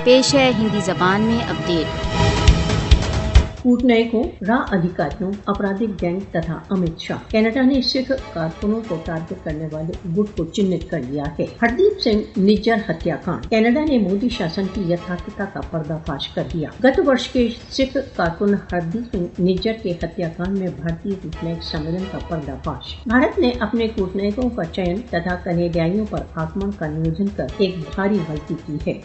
पेश है हिंदी जबान में अपडेट। कूटनयिकों, राह अधिकारियों, आपराधिक गैंग तथा अमित शाह। कनाडा ने सिख कारकुनों को टारगेट करने वाले गुट को चिन्हित कर लिया है। हरदीप सिंह निज्जर हत्याकांड। कनाडा ने मोदी शासन की यथार्थता का पर्दाफाश कर दिया। गत वर्ष के सिख कारकुन हरदीप सिंह निज्जर के हत्याकांड में भारतीय कूटनयिक सम्मेलन का पर्दाफाश। भारत ने अपने कूटनयिकों का चयन तथा कनाडियाइयों पर आक्रमण का नियोजन कर एक भारी गलती की है।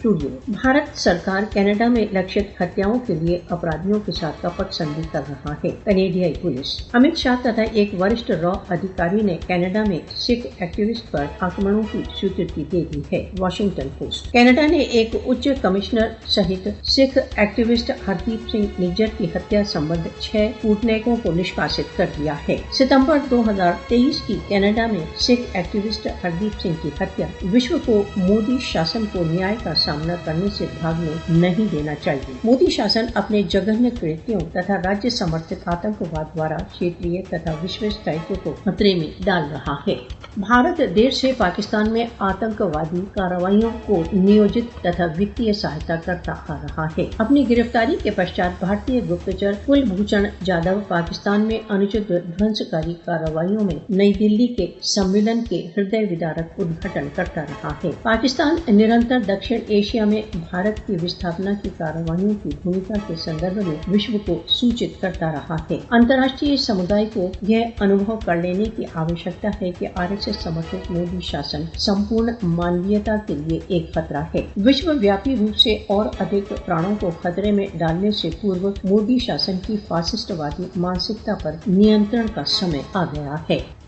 भारत सरकार कनाडा में लक्षित हत्याओं के लिए अपराधियों के साथ कपट संधि कर रहा है। कनाडियाई पुलिस। अमित शाह तथा एक वरिष्ठ रॉ अधिकारी ने कनाडा में सिख एक्टिविस्ट पर आक्रमणों की स्वीकृति दे दी है। Washington post. कनाडा ने एक उच्च कमिश्नर सहित सिख एक्टिविस्ट हरदीप सिंह निज्जर की हत्या संबंध 6 कूटनयिकों को निष्कासित कर दिया है। सितंबर 2023 की कनाडा में सिख एक्टिविस्ट हरदीप सिंह की हत्या विश्व को मोदी शासन को न्याय का सामना करने से भागने नहीं देना चाहिए। मोदी शासन अपने जघन्य कृत्यों तथा राज्य समर्थित आतंकवाद द्वारा क्षेत्रीय तथा विश्व स्थायित्व को खतरे में डाल रहा है। भारत देर से पाकिस्तान में आतंकवादी कार्रवाइयों को नियोजित तथा वित्तीय सहायता करता आ रहा है। अपनी गिरफ्तारी के पश्चात भारतीय गुप्तचर कुलभूषण जाधव पाकिस्तान में अनुचित ध्वंसकारी कार्रवाइयों में नई दिल्ली के सम्मेलन के हृदय विदारक उद्घाटन करता रहा है। पाकिस्तान निरंतर दक्षिण एशिया में भारत की विस्थापना की कार्रवाइयों की भूमिका के संदर्भ में विश्व को सूचित करता रहा है। अंतर्राष्ट्रीय समुदाय को यह अनुभव कर लेने की आवश्यकता है कि आरएसएस समर्थित मोदी शासन संपूर्ण मानवीयता के लिए एक खतरा है। विश्वव्यापी रूप से और अधिक प्राणों को खतरे में डालने से पूर्व मोदी शासन की फासिस्टवादी मानसिकता पर नियंत्रण का समय आ गया है।